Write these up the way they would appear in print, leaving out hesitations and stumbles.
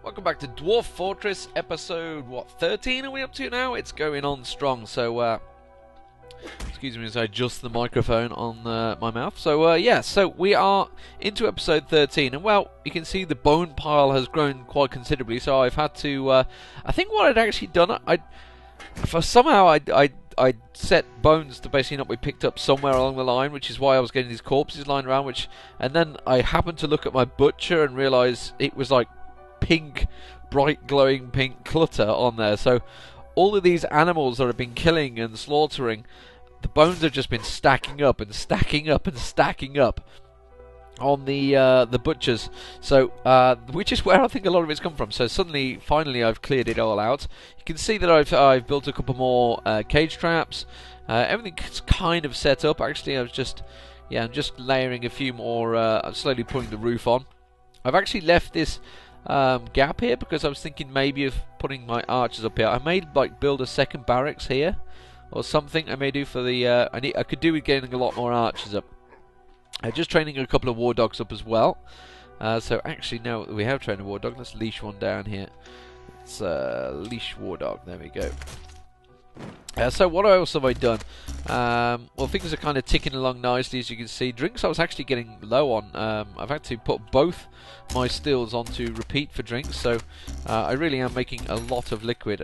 Welcome back to Dwarf Fortress episode, 13 are we up to now? It's going on strong, so, excuse me as I adjust the microphone on my mouth. So, yeah, so we are into episode 13, and well, you can see the bone pile has grown quite considerably, so I've had to, I think what I'd actually done, I'd set bones to basically not be picked up somewhere along the line, which is why I was getting these corpses lying around, and then I happened to look at my butcher and realise it was like pink, bright glowing pink clutter on there. So all of these animals that I've been killing and slaughtering, the bones have just been stacking up and stacking up and stacking up on the butchers. So which is where I think a lot of it's come from. So finally I've cleared it all out. You can see that I've built a couple more cage traps. Everything's kind of set up. Actually, I'm just layering a few more. I'm slowly putting the roof on. I've actually left this gap here because I was thinking maybe of putting my archers up here. I may like build a second barracks here or something. I may do for the I could do with getting a lot more archers up. Just training a couple of war dogs up as well. So actually now we have trained a war dog, let's leash one down here. It's leash war dog, there we go. So what else have I done? Well, things are kind of ticking along nicely, as you can see. Drinks I was actually getting low on. I've had to put both my stills onto repeat for drinks, so I really am making a lot of liquid.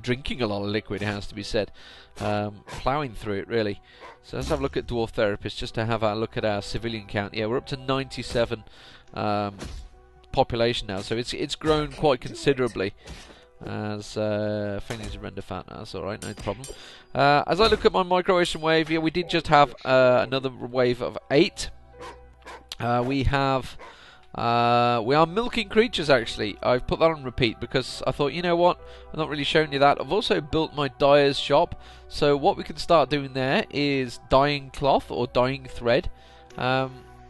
Drinking a lot of liquid, it has to be said. Ploughing through it, really. So let's have a look at Dwarf Therapist, just to have a look at our civilian count. Yeah, we're up to 97 population now, so it's grown quite considerably. As thing is render fat, that's alright, no problem. As I look at my micro ocean wave, yeah, we did just have another wave of 8. We are milking creatures, actually. I've put that on repeat because I thought, you know what, I'm not really showing you that. I've also built my dyer's shop, so what we can start doing there is dyeing cloth or dyeing thread.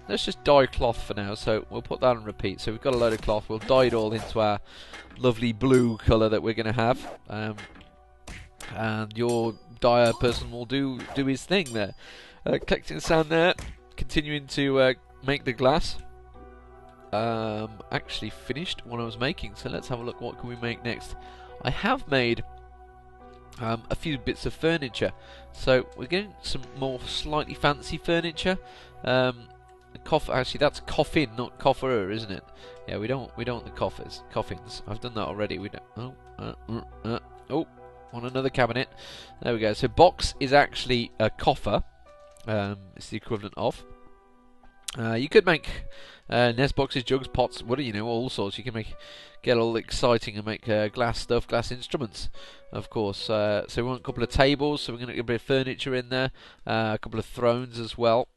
Let's just dye cloth for now, so we'll put that on repeat. So we've got a load of cloth, we'll dye it all into our lovely blue colour that we're going to have. And your dyer person will do his thing there. Collecting sand there, continuing to make the glass. Actually finished what I was making, so let's have a look, what can we make next. I have made a few bits of furniture, so we're getting some more slightly fancy furniture. Actually, that's coffin, not cofferer, isn't it? Yeah, we don't want the coffins. I've done that already. We don't. Oh, on another cabinet. There we go. So box is actually a coffer. It's the equivalent of. You could make nest boxes, jugs, pots, what do you know, all sorts. You can get all exciting and make glass stuff, glass instruments, of course. So we want a couple of tables, so we're going to get a bit of furniture in there, a couple of thrones as well.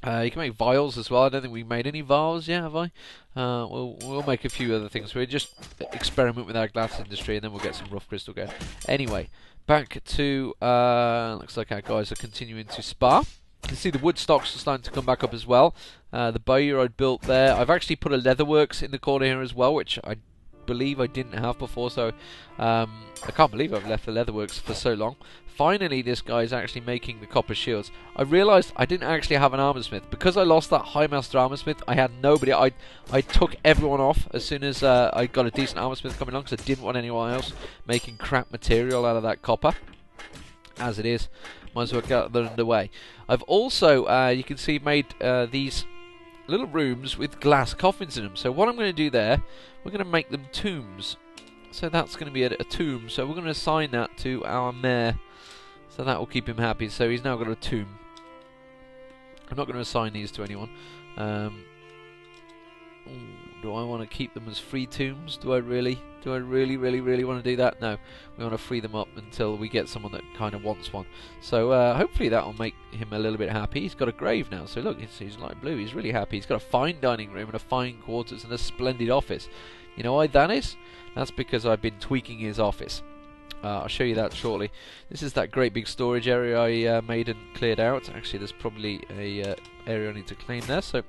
You can make vials as well. I don't think we've made any vials yet, have I? We'll make a few other things. We'll just experiment with our glass industry, and then we'll get some rough crystal going. Anyway, back to looks like our guys are continuing to spar. You can see the wood stocks are starting to come back up as well. The bowyer I'd built there. I've actually put a leatherworks in the corner here as well, which I believe I didn't have before, so I can't believe I've left the leatherworks for so long. Finally, this guy is actually making the copper shields. I realised I didn't actually have an armoursmith. Because I lost that High Master armoursmith, I had nobody. I took everyone off as soon as I got a decent armoursmith coming along, because I didn't want anyone else making crap material out of that copper. As it is, might as well get that underway. I've also, you can see, made these little rooms with glass coffins in them. So what I'm going to do there, we're going to make them tombs. So that's going to be a tomb. So we're going to assign that to our mayor. So that will keep him happy. So he's now got a tomb. I'm not going to assign these to anyone. Do I want to keep them as free tombs? Do I really want to do that? No. We want to free them up until we get someone that kind of wants one. So hopefully that will make him a little bit happy. He's got a grave now. So look, he's light blue. He's really happy. He's got a fine dining room and a fine quarters and a splendid office. You know why that is? That's because I've been tweaking his office. I'll show you that shortly. This is that great big storage area I made and cleared out. Actually, there's probably a area I need to clean there. So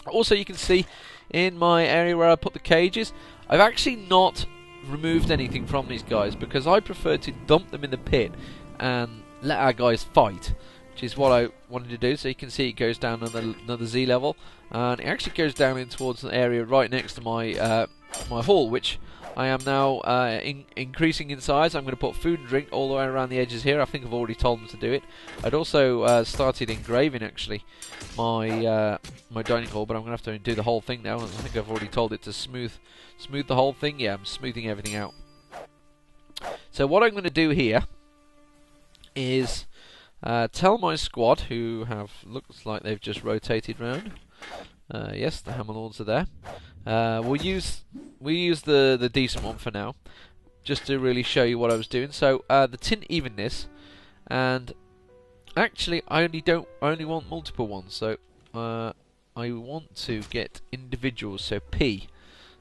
also, you can see in my area where I put the cages, I've actually not removed anything from these guys because I prefer to dump them in the pit and let our guys fight which is what I wanted to do. So you can see it goes down another Z level, and it actually goes down in towards an area right next to my my hall, which I am now increasing in size. I'm going to put food and drink all the way around the edges here. I think I've already told them to do it. I'd also started engraving actually my my dining hall, but I'm going to have to do the whole thing now. I think I've already told it to smooth the whole thing. Yeah, I'm smoothing everything out. So what I'm going to do here is tell my squad, who looks like they've just rotated round. Yes, the Hammerlords are there. We'll use the decent one for now, just to really show you what I was doing. So the tint evenness, and actually I only want multiple ones. So I want to get individuals. So P,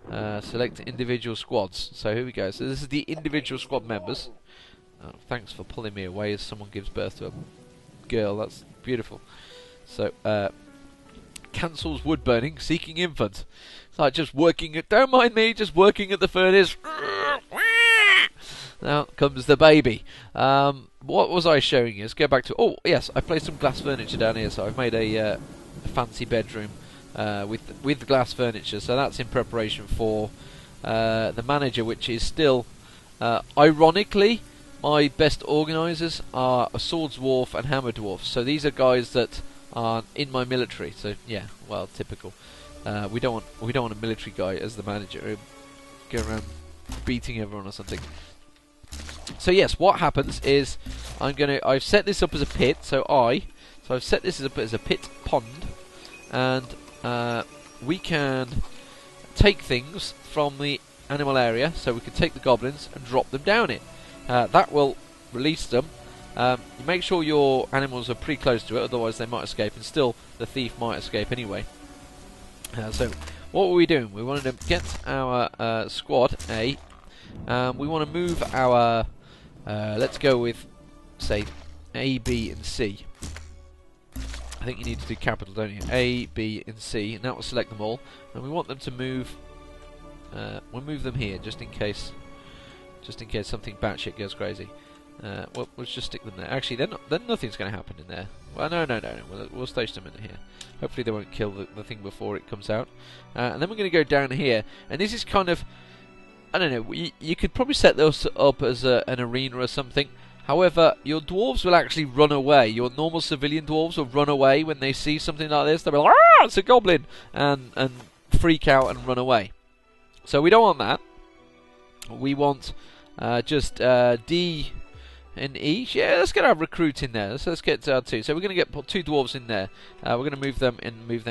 select individual squads. So here we go. So this is the individual squad members. Oh, thanks for pulling me away as someone gives birth to a girl. That's beautiful. So cancels wood burning, seeking infant. It's like just working at, don't mind me, just working at the furnace. Now comes the baby. What was I showing you? Let's go back to, oh yes, I placed some glass furniture down here, so I've made a fancy bedroom with glass furniture, so that's in preparation for the manager, which is still, ironically, my best organisers are a swords dwarf and hammer dwarf. So these are guys that are in my military. So yeah, well, typical. We don't want a military guy as the manager who go around beating everyone or something. So yes, what happens is I've set this up as a pit. So I've set this up as a pit pond, and we can take things from the animal area. So we can take the goblins and drop them down it. That will release them. You make sure your animals are pretty close to it, otherwise they might escape, and still the thief might escape anyway. So what were we doing? We wanted to get our squad A. We want to move our, let's go with, say, A, B and C. I think you need to do capital, don't you? A, B and C, and that will select them all. And we want them to move, we'll move them here, just in case something batshit goes crazy. Well, we'll just stick them there. Actually, then nothing's going to happen in there. Well, no. We'll station them in here. Hopefully they won't kill the thing before it comes out. And then we're going to go down here. And this is kind of, I don't know, you could probably set those up as an arena or something. However, your dwarves will actually run away. Your normal civilian dwarves will run away when they see something like this. They'll be like, ah, it's a goblin! And freak out and run away. So we don't want that. We want just D and E. Yeah, let's get our recruit in there. Let's get two. So we're going to get 2 dwarves in there. We're going to move them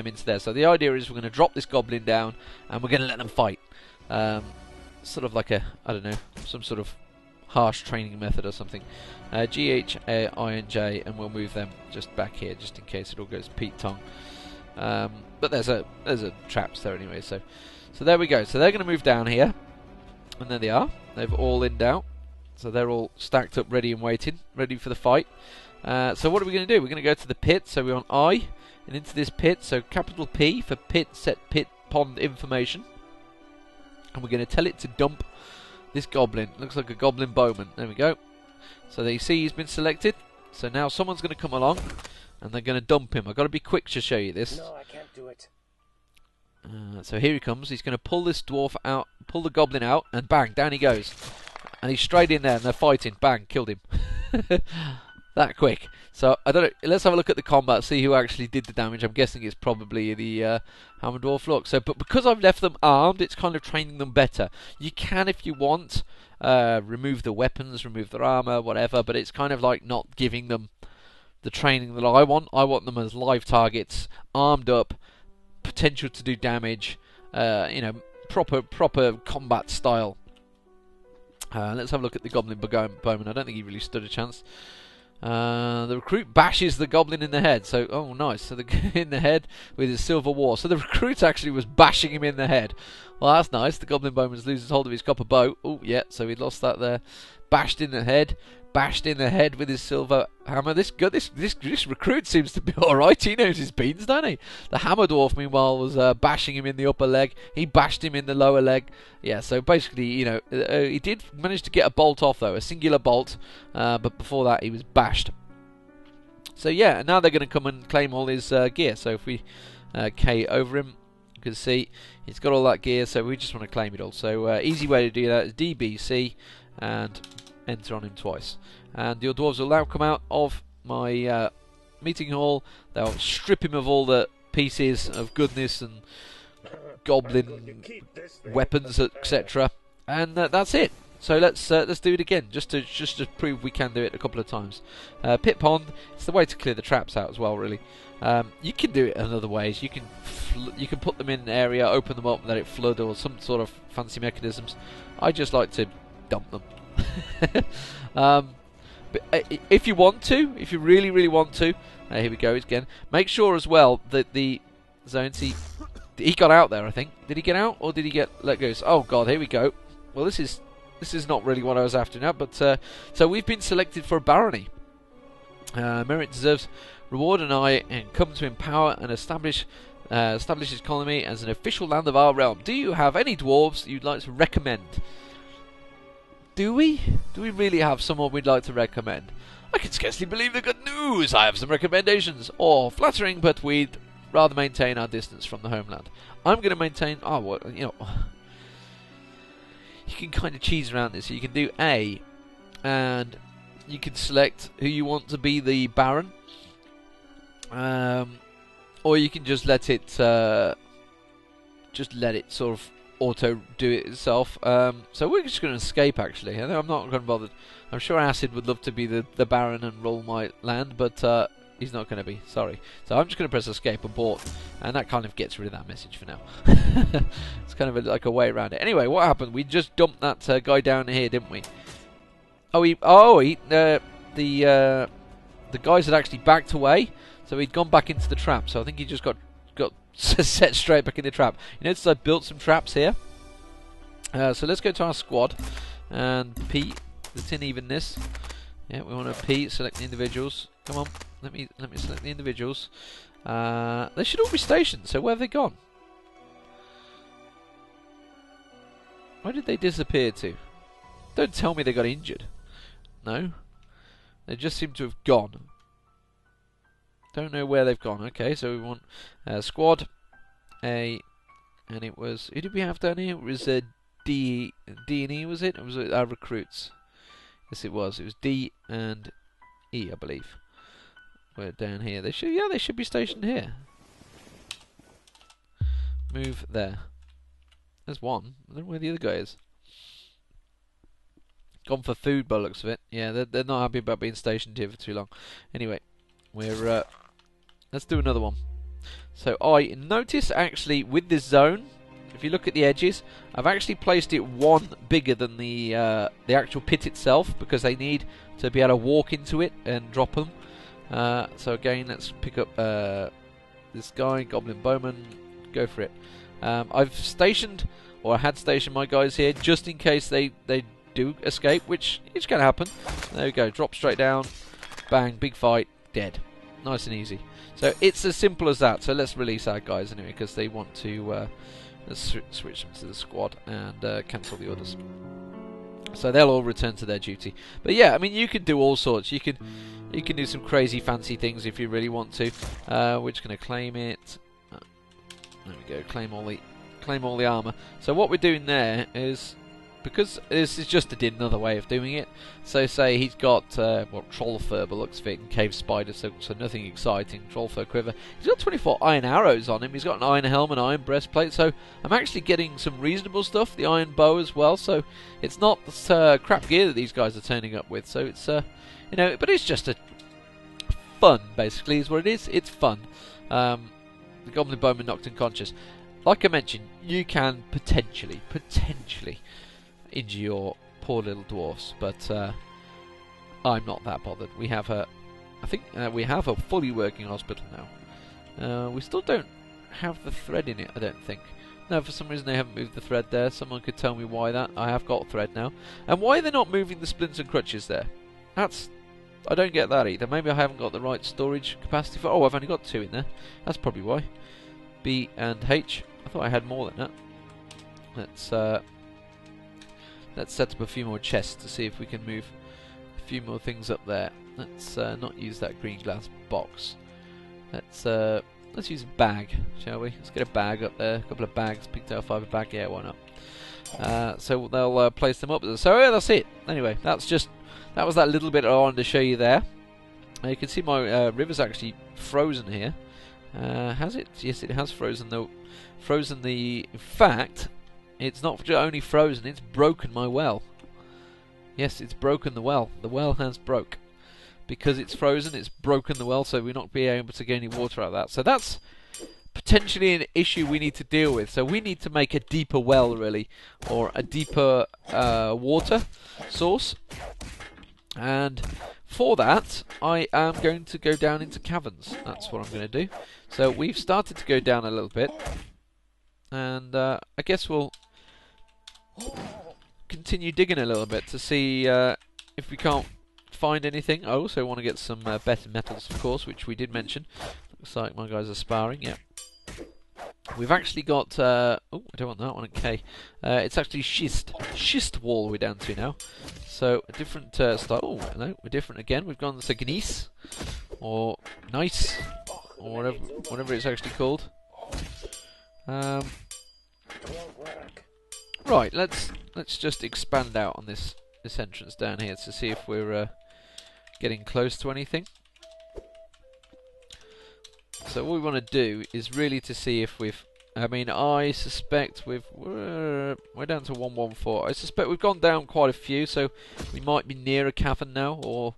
into there. So the idea is we're going to drop this goblin down and we're going to let them fight. Sort of like a, I don't know, some sort of harsh training method or something. G, H, A, I and J, and we'll move them just back here just in case it all goes Pete Tong. But there's a traps there anyway. So there we go. So they're going to move down here. And there they are. They've all in out. So they're all stacked up, ready and waiting, ready for the fight. So what are we going to do? We're going to go to the pit. So we're on I, and into this pit. So capital P for pit, set pit pond information. And we're going to tell it to dump this goblin. Looks like a goblin bowman. There we go. So they see he's been selected. So now someone's going to come along, and they're going to dump him. I've got to be quick to show you this. No, I can't do it. So here he comes. He's going to pull this dwarf out, pull the goblin out, and bang, down he goes. And he's straight in there, and they're fighting. Bang, killed him. That quick. So I don't know. Let's have a look at the combat, see who actually did the damage. I'm guessing it's probably the Hammer Dwarf. Look. So, but because I've left them armed, it's kind of training them better. You can, if you want, remove the weapons, remove their armor, whatever. But it's kind of like not giving them the training that I want. I want them as live targets, armed up, potential to do damage. You know, proper combat style. Let's have a look at the Goblin Bowman. I don't think he really stood a chance. The recruit bashes the goblin in the head. So, oh, nice. So, in the head with his silver war. So, the recruit actually was bashing him in the head. Well, that's nice. The Goblin Bowman loses hold of his copper bow. Oh, yeah. So, he lost that there. Bashed in the head. Bashed in the head with his silver hammer. This recruit seems to be alright. He knows his beans, doesn't he? The Hammer Dwarf, meanwhile, was bashing him in the upper leg. He bashed him in the lower leg. Yeah, so basically, you know, he did manage to get a bolt off, though. A singular bolt. But before that, he was bashed. So yeah, and now they're going to come and claim all his gear. So if we K over him, you can see he's got all that gear, so we just want to claim it all. So easy way to do that is DBC and enter on him twice. And your dwarves will now come out of my meeting hall. They'll strip him of all the pieces of goodness and goblin weapons, etc. And that's it. So let's do it again, just to prove we can do it a couple of times. Pit pond. It's the way to clear the traps out as well, really. You can do it in other ways. You can put them in an area, open them up, let it flood, or some sort of fancy mechanisms. I just like to dump them. But if you want to, if you really want to, here we go again. Make sure as well that the zone. See, he got out there. I think. Did he get out or did he get let go? Oh God, here we go. Well, this is not really what I was after now. But so we've been selected for a barony. Merit deserves reward, and I come to empower and establish his colony as an official land of our realm. Do you have any dwarves you'd like to recommend? Do we? Do we really have someone we'd like to recommend? I can scarcely believe the good news. I have some recommendations. Or flattering, but we'd rather maintain our distance from the homeland. I'm going to maintain. Oh, well, you know, you can kind of cheese around this. So you can do A, and you can select who you want to be the Baron, or you can just let it sort of auto do it itself. So we're just going to escape. Actually, I'm not going to bother. I'm sure Acid would love to be the Baron and rule my land, but he's not going to be. Sorry. So I'm just going to press escape, abort, and that kind of gets rid of that message for now. It's kind of like a way around it. Anyway, what happened? We just dumped that guy down here, didn't we? The guys had actually backed away, so he'd gone back into the trap. So I think he just got set straight back in the trap. You notice I built some traps here. So let's go to our squad and P. It's in evenness. Yeah, we want to P. Select the individuals. Come on, let me select the individuals. They should all be stationed. So where have they gone? Where did they disappear to? Don't tell me they got injured. No, they just seem to have gone. Don't know where they've gone. Okay, so we want squad A, and it was, who did we have down here? It was D and E, was it? Or was it our recruits? Yes, it was. It was D and E, I believe. We're down here. They should be stationed here. Move there. There's one. I don't know where the other guy is. Gone for food by the looks of it. Yeah, they're not happy about being stationed here for too long. Anyway, we're let's do another one. So I notice actually with this zone, if you look at the edges, I've actually placed it one bigger than the actual pit itself, because they need to be able to walk into it and drop them. So again, let's pick up this guy, Goblin Bowman. Go for it. I've stationed, or I had stationed my guys here just in case they do escape, which is going to happen. There we go. Drop straight down. Bang. Big fight. Dead. Nice and easy. So it's as simple as that. So let's release our guys anyway, because they want to let's switch them to the squad and cancel the others. So they'll all return to their duty. But yeah, I mean, you can do all sorts. You can do some crazy fancy things if you really want to. We're just going to claim it. There we go. Claim all the armor. So what we're doing there is, because this is just another way of doing it. So say he's got troll fur by looks of it, and cave spider, so nothing exciting. Troll fur quiver. He's got 24 iron arrows on him. He's got an iron helmet, an iron breastplate. So I'm actually getting some reasonable stuff. The iron bow as well. So it's not crap gear that these guys are turning up with. So it's you know, but it's just a fun, basically, is what it is. It's fun. The Goblin Bowman knocked unconscious. Like I mentioned, you can potentially injure your poor little dwarfs, but I'm not that bothered. We have I think we have a fully working hospital now. We still don't have the thread in it, I don't think. No, for some reason they haven't moved the thread there. Someone could tell me why that. I have got a thread now. And why they're not moving the splints and crutches there? I don't get that either. Maybe I haven't got the right storage capacity for... Oh, I've only got 2 in there. That's probably why. B and H. I thought I had more than that. Let's set up a few more chests to see if we can move a a few more things up there. Let's not use that green glass box. Let's use a bag, shall we? Let's get a bag up there. A couple of bags, pigtail fibre bag. Yeah, why not? So they'll place them up. So yeah, that's it. Anyway, that was that little bit I wanted to show you there. You can see my river's actually frozen here. Has it? Yes, it has frozen though. In fact, it's not only frozen, it's broken my well. Yes, it's broken the well. The well has broke. Because it's frozen, it's broken the well, so we're not being able to get any water out of that. So that's potentially an issue we need to deal with. So we need to make a deeper well, really, or a deeper water source. And for that, I am going to go down into caverns. That's what I'm going to do. So we've started to go down a little bit. And I guess we'll continue digging a little bit to see if we can't find anything. I also want to get some better metals, of course, which we did mention. Looks like my guys are sparring, yeah. We've actually got, oh, I don't want that one, okay. It's actually schist wall we're down to now. So, a different style. Oh, no, we're different again. We've gone to gneiss, or nice, or whatever it's actually called. Right, let's just expand out on this entrance down here to see if we're getting close to anything. So what we want to do is really to see if we've... I mean, I suspect we're down to 114. I suspect we've gone down quite a few, so we might be near a cavern now, or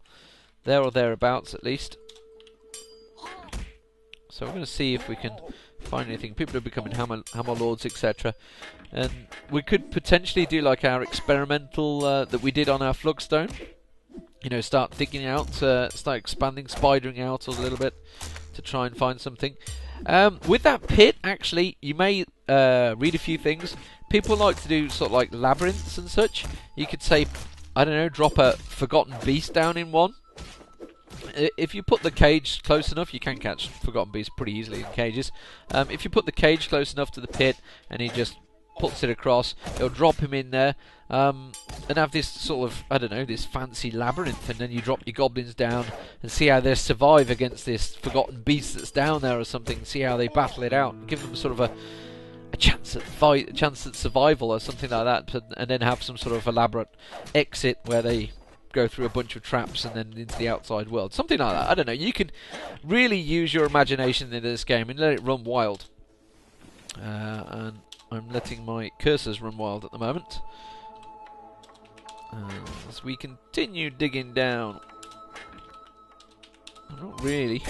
thereabouts at least. So we're going to see if we can find anything. People are becoming hammer lords, etc. And we could potentially do like our experimental that we did on our flugstone. You know, start digging out, start expanding, spidering out a little bit to try and find something. With that pit, actually, you may read a few things. People like to do sort of like labyrinths and such. You could say, I don't know, drop a forgotten beast down in one. If you put the cage close enough, you can catch forgotten beasts pretty easily in cages. If you put the cage close enough to the pit and he just puts it across, it'll drop him in there and have this sort of, I don't know, this fancy labyrinth, and then you drop your goblins down and see how they survive against this forgotten beast that's down there or something, see how they battle it out, and give them sort of a chance at fight, a chance at survival or something like that, and then have some sort of elaborate exit where they go through a bunch of traps and then into the outside world, something like that. I don't know, you can really use your imagination in this game and let it run wild. And I'm letting my cursors run wild at the moment. As we continue digging down, I'm not really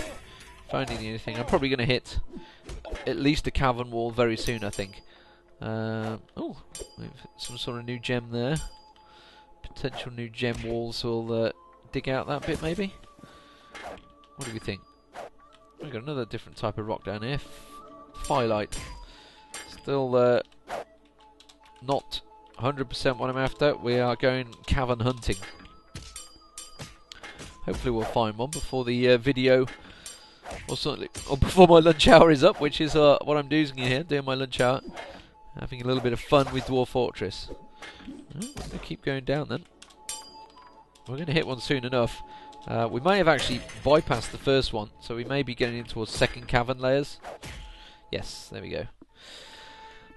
finding anything. I'm probably going to hit at least a cavern wall very soon, I think. Oh, some sort of new gem there. Potential new gem walls will dig out that bit, maybe? What do we think? We've got another different type of rock down here. Phyllite. Still not 100% what I'm after. We are going cavern hunting. Hopefully we'll find one before the video, or certainly, or before my lunch hour is up, which is what I'm doing here, doing my lunch hour. Having a little bit of fun with Dwarf Fortress. We're going to keep going down then. We're going to hit one soon enough. We may have actually bypassed the first one, so we may be getting into towards second cavern layers. Yes, there we go.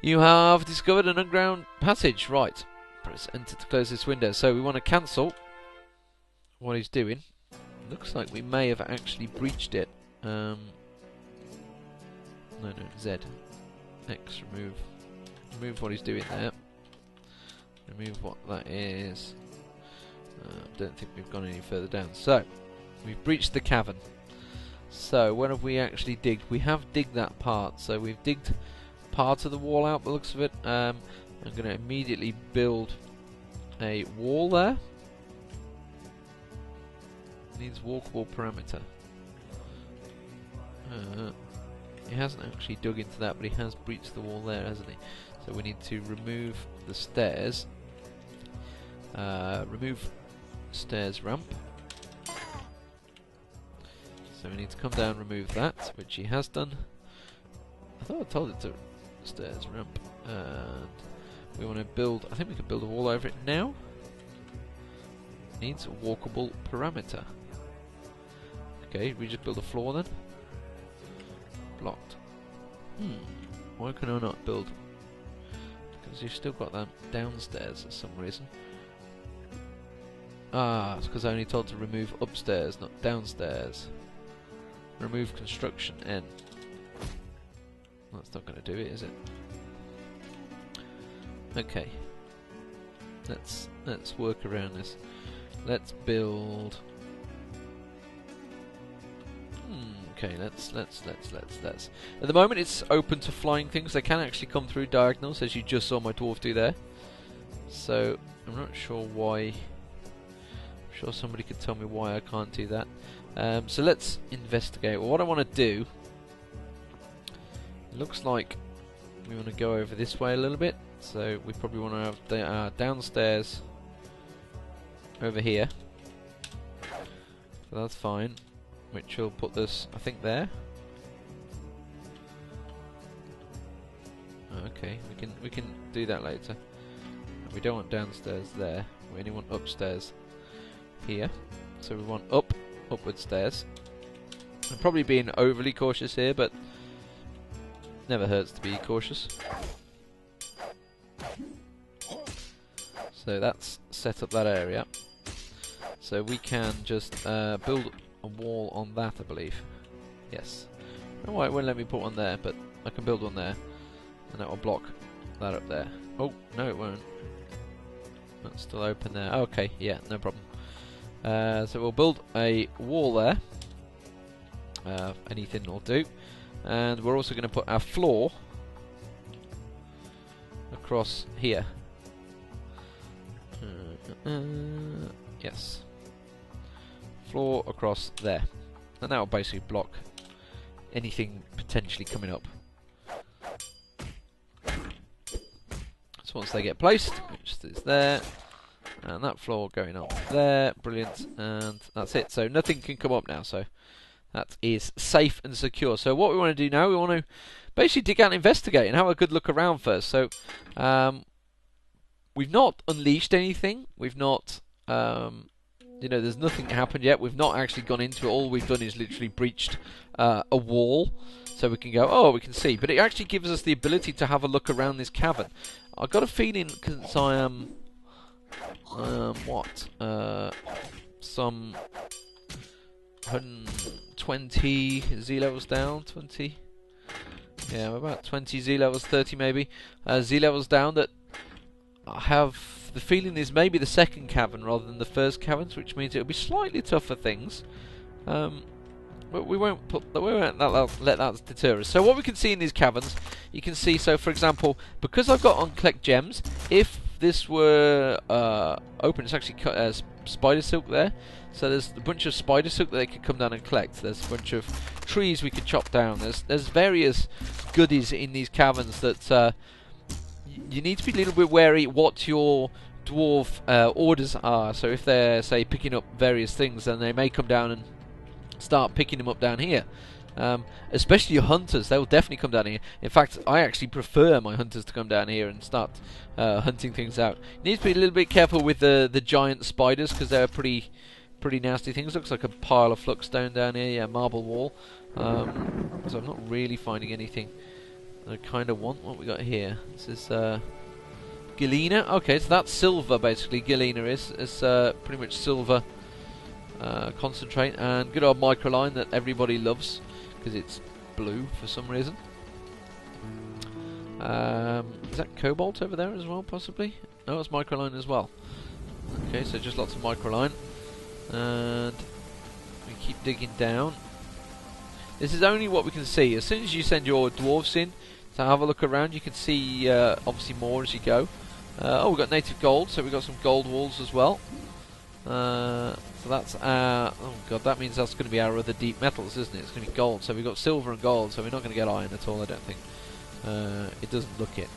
You have discovered an underground passage. Right. Press enter to close this window. So we want to cancel what he's doing. Looks like we may have actually breached it. No, Z. X, remove. Remove what he's doing there. Remove what that is. Don't think we've gone any further down. So, we've breached the cavern. So, when have we actually digged? We have digged that part. So, we've digged part of the wall out by the looks of it. I'm going to immediately build a wall there. Needs walkable parameter. He hasn't actually dug into that, but he has breached the wall there, hasn't he? So we need to remove the stairs. Remove stairs ramp. So we need to come down, remove that, which he has done. I thought I told it to stairs ramp. And we want to build, I think we can build a wall over it now. needs a walkable parameter. Okay, we just build a floor then. Blocked. Why can I not build? Because you've still got that downstairs for some reason. Ah, it's because I only told to remove upstairs, not downstairs. Remove construction N. That's not going to do it, is it? Okay. Let's work around this. Let's build. Okay, let's. At the moment, it's open to flying things. They can actually come through diagonals, as you just saw my dwarf do there. So I'm not sure why. I'm sure somebody could tell me why I can't do that. So let's investigate. Well, what I want to do. It looks like we want to go over this way a little bit. So we probably want to have downstairs over here. So that's fine. Which will put this, I think, there. Okay, we can do that later. We don't want downstairs there. We only want upstairs here. So we want upward stairs. I'm probably being overly cautious here, but never hurts to be cautious. So that's set up that area. So we can just build a wall on that, I believe. Yes. Oh, it won't let me put one there, but I can build one there, and that will block that up there. Oh, no, it won't. That's still open there. Okay, yeah, no problem. So we'll build a wall there. Anything will do. And we're also going to put our floor across here. Yes. Floor across there. And that will basically block anything potentially coming up. So once they get placed, which is there, and that floor going up there, brilliant, and that's it. So nothing can come up now, so that is safe and secure. So what we want to do now, we want to basically dig out and investigate and have a good look around first. So we've not unleashed anything. We've not, you know, there's nothing happened yet. We've not actually gone into it. All we've done is literally breached a wall. So we can go, oh, we can see. But it actually gives us the ability to have a look around this cavern. I've got a feeling, because I am, some 120 Z levels down, 20, yeah, about 20 Z levels, 30 maybe, Z levels down, that I have the feeling is maybe the second cavern rather than the first caverns, which means it'll be slightly tougher things. But we won't let that deter us. So what we can see in these caverns, you can see, so for example, because I've got on collect gems, if this were open, it's actually cut spider silk there. So there's a bunch of spider silk that they could come down and collect. There's a bunch of trees we could chop down. There's various goodies in these caverns that you need to be a little bit wary what your dwarf orders are. So if they're, say, picking up various things, then they may come down and start picking them up down here. Especially your hunters, they will definitely come down here. In fact, I actually prefer my hunters to come down here and start hunting things out. You need to be a little bit careful with the giant spiders, because they're pretty nasty things. Looks like a pile of fluxstone down here, yeah, marble wall. So I'm not really finding anything I kind of want. What we got here? This is Galena. Okay, so that's silver basically. Galena is pretty much silver concentrate, and good old microline that everybody loves because it's blue for some reason. Is that cobalt over there as well, possibly? Oh, it's microline as well. Okay, so just lots of microline, and we keep digging down. This is only what we can see. As soon as you send your dwarves in to have a look around, you can see obviously more as you go. Oh, we've got native gold, so we've got some gold walls as well. So that's our, oh god, that means that's going to be our other deep metals, isn't it? It's going to be gold. So we've got silver and gold, so we're not going to get iron at all, I don't think. It doesn't look it.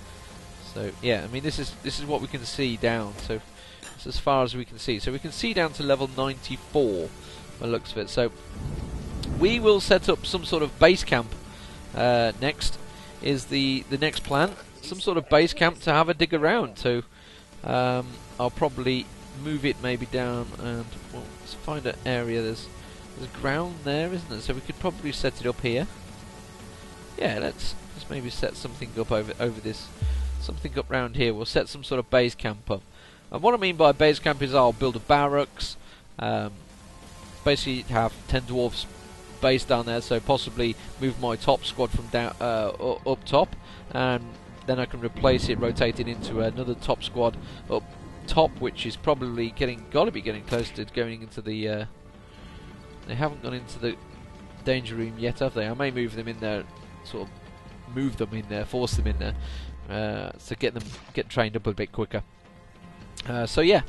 So yeah, I mean, this is what we can see down. So it's as far as we can see. So we can see down to level 94 by the looks of it. So we will set up some sort of base camp next. Is the next plan. Some sort of base camp to have a dig around. So I'll probably move it maybe down, and well, let's find an area. There's ground there, isn't there? So we could probably set it up here. Yeah, let's maybe set something up over this, something up round here. We'll set some sort of base camp up. And what I mean by base camp is I'll build a barracks. Basically have 10 dwarves based down there, so possibly move my top squad from down up top, and then I can replace it, rotate it into another top squad up top, which is probably gotta be getting close to going into the. They haven't gone into the danger room yet, have they? I may move them in there, sort of move them in there, force them in there, to get trained up a bit quicker. So yeah,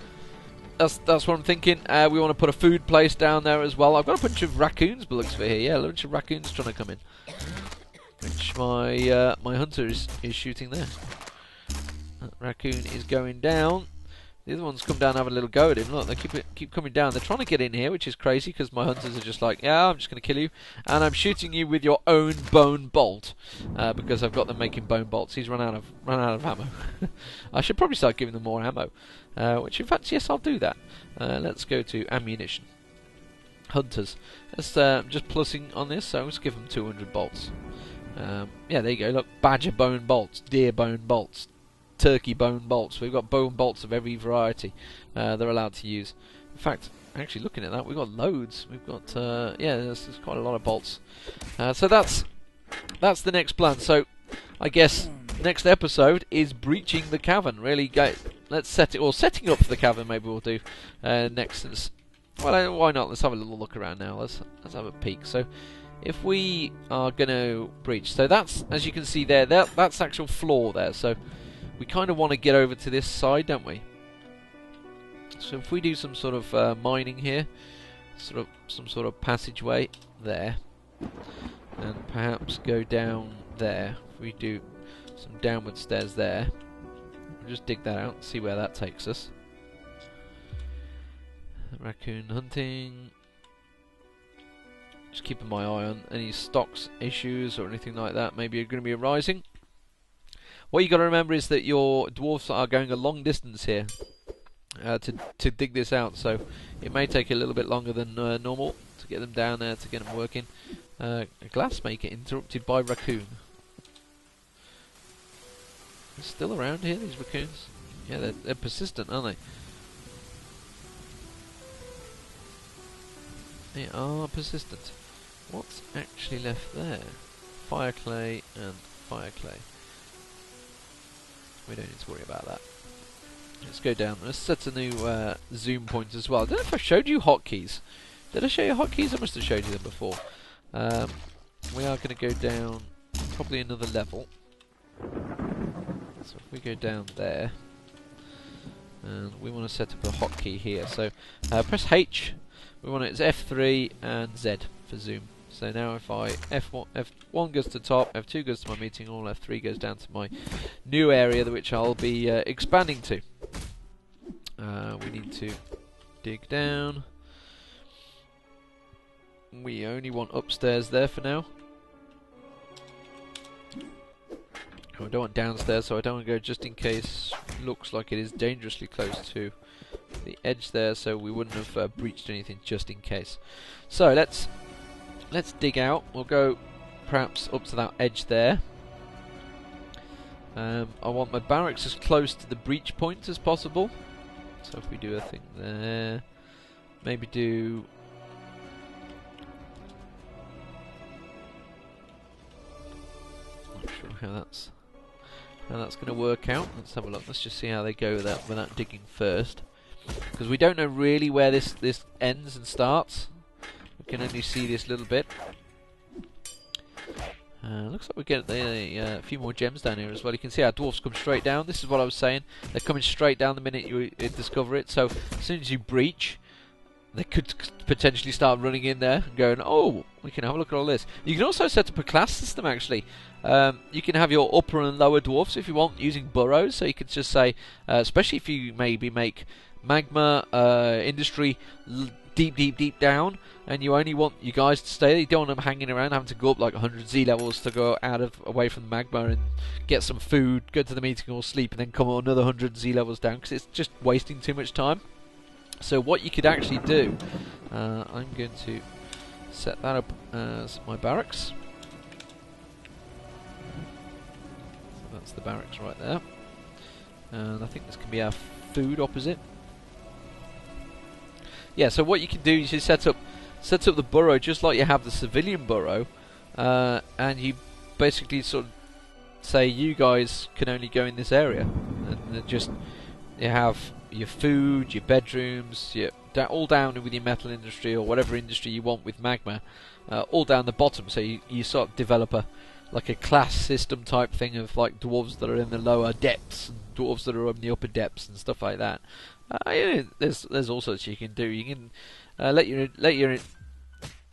that's what I'm thinking. We want to put a food place down there as well. I've got a bunch of raccoons, but looks for here. Yeah, a bunch of raccoons trying to come in, which my hunter is shooting there. That raccoon is going down. The other ones come down and have a little go at him. Look, they keep coming down. They're trying to get in here, which is crazy because my hunters are just like, yeah, I'm just going to kill you, and I'm shooting you with your own bone bolt because I've got them making bone bolts. He's run out of ammo. I should probably start giving them more ammo. Which, in fact, yes, I'll do that. Let's go to ammunition. Hunters. Let's just plussing on this. So let's give them 200 bolts. Yeah, there you go. Look, badger bone bolts, deer bone bolts, turkey bone bolts. We've got bone bolts of every variety they're allowed to use. In fact, actually looking at that, we've got loads. We've got yeah, there's quite a lot of bolts. So that's the next plan. So I guess next episode is breaching the cavern. Really, let's set it, or setting up for the cavern. Maybe we'll do next. Well, why not? Let's have a little look around now. Let's have a peek. So if we are going to breach, so that's, as you can see there, that's actual floor there. So we kind of want to get over to this side, don't we? So if we do some sort of mining here, some sort of passageway there, and perhaps go down there. If we do some downward stairs there, we'll just dig that out and see where that takes us. Raccoon hunting. Just keeping my eye on any stocks issues or anything like that maybe are going to be arising. What you got to remember is that your dwarfs are going a long distance here to dig this out, so it may take a little bit longer than normal to get them down there, to get them working. A glassmaker interrupted by raccoon. They're still around here, these raccoons. Yeah, they're persistent, aren't they? They are persistent. What's actually left there? Fire clay and fire clay. We don't need to worry about that. Let's go down. Let's set a new zoom point as well. I don't know if I showed you hotkeys. Did I show you hotkeys? I must have showed you them before. We are going to go down probably another level. So if we go down there, and we want to set up a hotkey here. So press H. We want it's F3 and Z for zoom. So now if I F1 goes to top, F2 goes to my meeting hall, F3 goes down to my new area which I'll be expanding to. We need to dig down. We only want upstairs there for now. I don't want downstairs, so I don't want to go just in case. Looks like it is dangerously close to the edge there, so we wouldn't have breached anything just in case. So let's dig out. We'll go perhaps up to that edge there. I want my barracks as close to the breach point as possible. So if we do a thing there, maybe do. Not sure how that's going to work out. Let's have a look. Let's just see how they go without digging first, because we don't know really where this ends and starts. We can only see this little bit. Looks like we get a few more gems down here as well. You can see our dwarfs come straight down. This is what I was saying. They're coming straight down the minute you discover it. So as soon as you breach, they could potentially start running in there and going, oh, we can have a look at all this. You can also set up a class system, actually. You can have your upper and lower dwarfs if you want, using burrows. So you could just say, especially if you maybe make magma industry deep down, and you only want you guys to stay there. You don't want them hanging around having to go up like 100 Z levels to go away from the magma and get some food, go to the meeting or sleep, and then come another 100 Z levels down, because it's just wasting too much time. So what you could actually do, I'm going to set that up as my barracks. So that's the barracks right there. And I think this can be our food opposite. Yeah, so what you can do is you set up the burrow just like you have the civilian burrow, and you basically sort of say you guys can only go in this area, and just you have your food, your bedrooms, all down with your metal industry or whatever industry you want with magma, all down the bottom. So you sort of develop like a class system type thing of like dwarves that are in the lower depths and dwarves that are in the upper depths and stuff like that. There's all sorts you can do. You can let your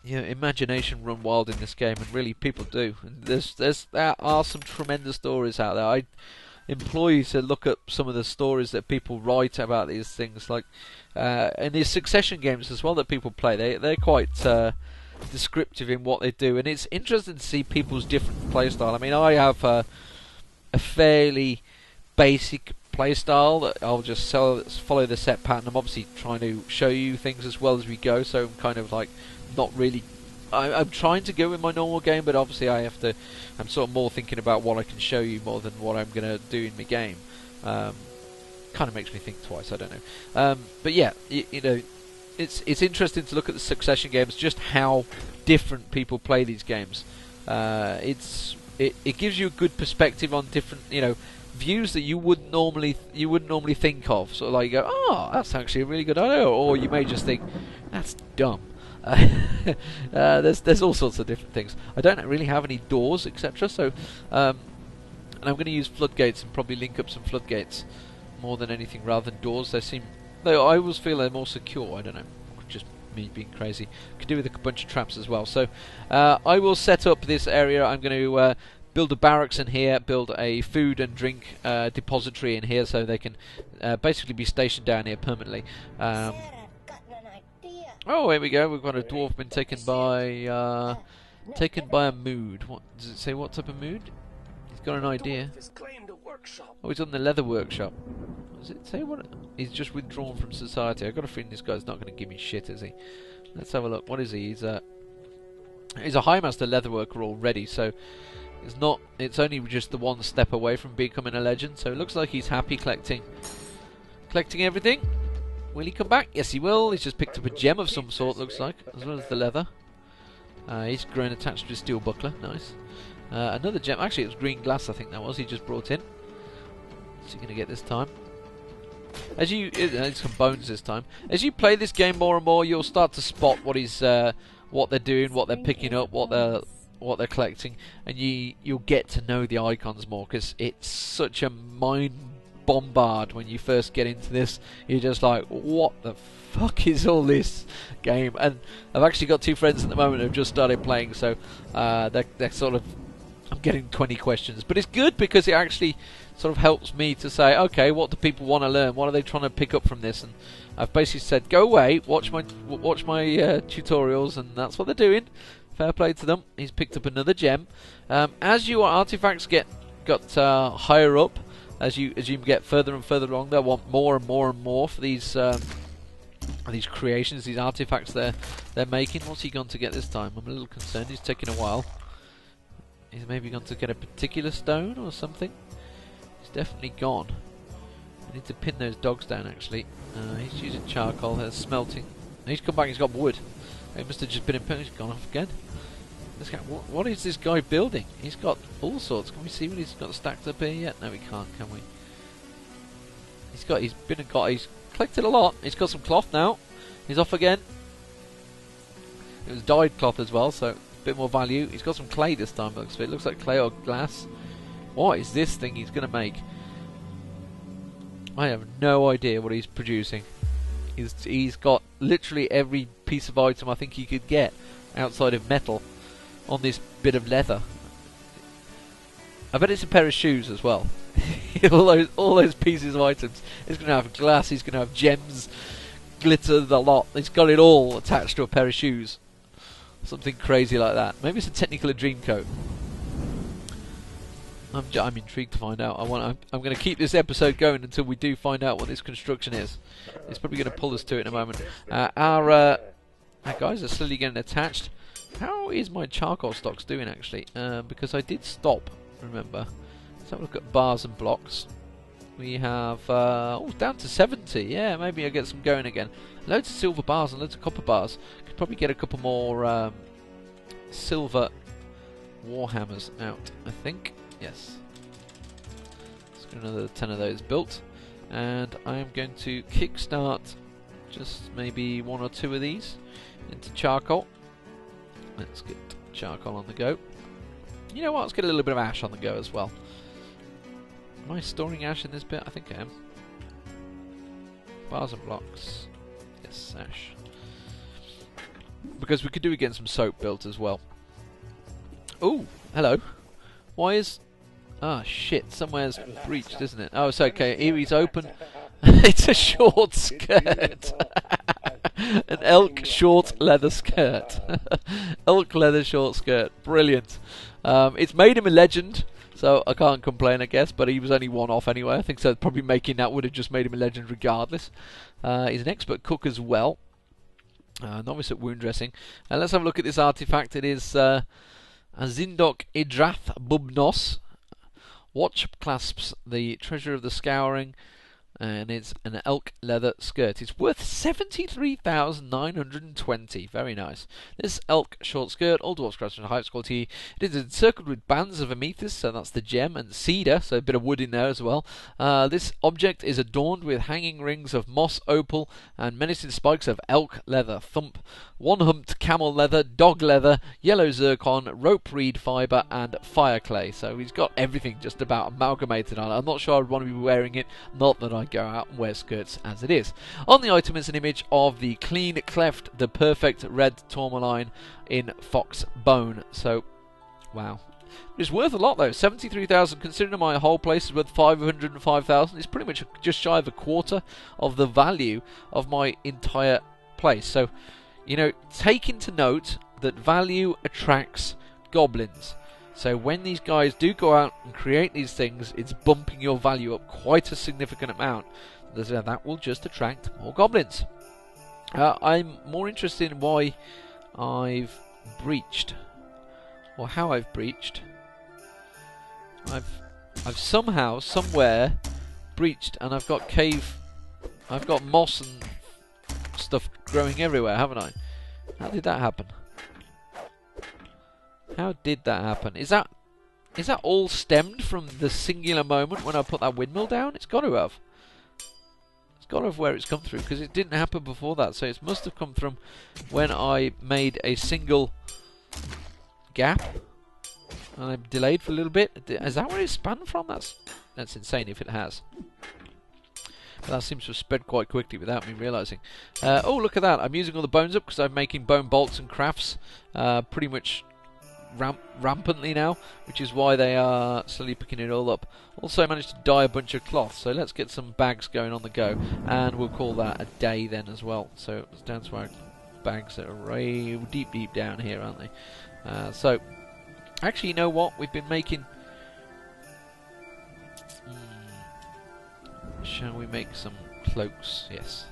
imagination run wild in this game, and really people do. And there are some tremendous stories out there. I implore you to look at some of the stories that people write about these things, like and these Succession games as well that people play. They're quite descriptive in what they do, and it's interesting to see people's different playstyle. I mean, I have a fairly basic playstyle that I'll just follow the set pattern. I'm obviously trying to show you things as well as we go, so I'm kind of like not really. I'm trying to go with my normal game, but obviously I'm sort of more thinking about what I can show you more than what I'm going to do in my game. Kind of makes me think twice. I don't know. But yeah, you know, it's interesting to look at the Succession games, just how different people play these games. It gives you a good perspective on different, views that you wouldn't normally think of. Sort of like you go, oh, that's actually a really good idea, or you may just think that's dumb. There's all sorts of different things. I don't really have any doors, etc. So, and I'm going to use floodgates and probably link up some floodgates more than anything rather than doors. Though I always feel they're more secure. I don't know, just me being crazy. Could do with a bunch of traps as well. So, I will set up this area. I'm going to build a barracks in here, build a food and drink depository in here, so they can basically be stationed down here permanently. Oh, here we go. We've got a dwarf been taken by a mood. What does it say? What type of mood? He's got an idea. Oh, he's on the leather workshop. Does it say what? He's just withdrawn from society. I've got a feeling this guy's not going to give me shit, is he? Let's have a look. What is he? He's a Highmaster leatherworker already, so it's only just the one step away from becoming a legend. So it looks like he's happy collecting everything. Will he come back? Yes, he will. He's just picked up a gem of some sort, looks like, as well as the leather. He's grown attached to a steel buckler. Nice. Another gem. Actually, it was green glass, I think that was. He just brought in. What's he going to get this time? Some bones this time. As you play this game more and more, you'll start to spot what they're doing, what they're picking up, what they're collecting, and you'll get to know the icons more, because it's such a mind bombard when you first get into this. You're just like, what the fuck is all this game? And I've actually got two friends at the moment who've just started playing, so they're sort of, I'm getting 20 questions, but it's good because it actually sort of helps me to say, okay, what do people want to learn? What are they trying to pick up from this? And I've basically said, go away, watch my tutorials, and that's what they're doing. Fair play to them. He's picked up another gem. As your artifacts got higher up, as you get further and further along, they'll want more and more and more for these creations, these artifacts they're making. What's he gone to get this time? I'm a little concerned. He's taking a while. He's maybe gone to get a particular stone or something. He's definitely gone. I need to pin those dogs down, actually. He's using charcoal. They're smelting. He's come back. He's got wood. He must have just been in pain. He's gone off again. This guy, what is this guy building? He's got all sorts. Can we see what he's got stacked up here yet? No, we can't, can we? He's collected a lot. He's got some cloth now. He's off again. It was dyed cloth as well, so a bit more value. He's got some clay this time, looks it looks like clay or glass. What is this thing he's going to make? I have no idea what he's producing. He's got literally every piece of item I think he could get outside of metal on this bit of leather. I bet it's a pair of shoes as well. all those pieces of items. He's going to have glass, he's going to have gems, glitter, the lot. He's got it all attached to a pair of shoes. Something crazy like that. Maybe it's a Technicolor Dreamcoat. I'm intrigued to find out. I'm going to keep this episode going until we do find out what this construction is. It's probably going to pull us to it in a moment. Our guys are slowly getting attached. How is my charcoal stocks doing actually? Because I did stop, remember. Let's have a look at bars and blocks. We have down to 70. Yeah, maybe I'll get some going again. Loads of silver bars and loads of copper bars. Could probably get a couple more silver warhammers out, I think. Yes. Let's get another 10 of those built. And I am going to kickstart just maybe 1 or 2 of these into charcoal. Let's get charcoal on the go. You know what? Let's get a little bit of ash on the go as well. Am I storing ash in this bit? I think I am. Bars and blocks. Yes, ash. Because we could do again some soap built as well. Oh, hello. Why is... Ah, shit. Somewhere's breached, isn't it? Oh, it's okay. Here he's open. It's a short skirt. An elk short leather skirt. Elk leather short skirt. Brilliant. It's made him a legend. So I can't complain, I guess, but he was only one off anyway. I think so. Probably making that would have just made him a legend regardless. He's an expert cook as well. Novice at wound dressing. Let's have a look at this artifact. It is Azindok Idrath Bubnos. Watch clasps the treasure of the scouring. And it's an elk leather skirt. It's worth 73,920. Very nice. This elk short skirt, all dwarf craftsman highest quality. It is encircled with bands of amethyst, so that's the gem, and cedar, so a bit of wood in there as well. This object is adorned with hanging rings of moss opal and menacing spikes of elk leather, thump, one-humped camel leather, dog leather, yellow zircon, rope reed fibre, and fire clay. So he's got everything just about amalgamated on it. I'm not sure I'd want to be wearing it, not that I go out and wear skirts as it is. On the item is an image of the clean cleft, the perfect red tourmaline in fox bone. So, wow. It's worth a lot though. 73,000, considering my whole place is worth 505,000. It's pretty much just shy of a quarter of the value of my entire place. So, you know, take into note that value attracts goblins. So when these guys do go out and create these things, it's bumping your value up quite a significant amount. That will just attract more goblins. I'm more interested in why I've breached, or how I've breached. I've somehow, somewhere, breached, and I've got moss and stuff growing everywhere, haven't I? How did that happen? How did that happen? Is that all stemmed from the singular moment when I put that windmill down? It's got to have. It's got to have where it's come through, because it didn't happen before that. So it must have come from when I made a single gap and I delayed for a little bit. Is that where it spanned from? That's insane if it has. But that seems to have spread quite quickly without me realising. Oh, look at that! I'm using all the bones up because I'm making bone bolts and crafts pretty much rampantly now, which is why they are slowly picking it all up. Also, I managed to dye a bunch of cloth, so let's get some bags going on the go, and we'll call that a day then as well. So it's down to our bags that are way deep down here, aren't they? So actually, you know what? We've been making. Shall we make some cloaks? Yes.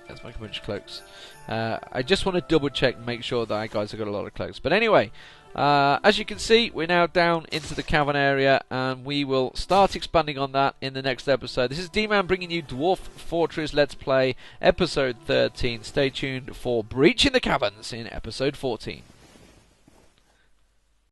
Let's make a bunch of cloaks. I just want to double check and make sure that our guys have got a lot of cloaks. But anyway, as you can see, we're now down into the cavern area, and we will start expanding on that in the next episode. This is Deman bringing you Dwarf Fortress Let's Play, episode 13. Stay tuned for Breaching the Caverns in episode 14.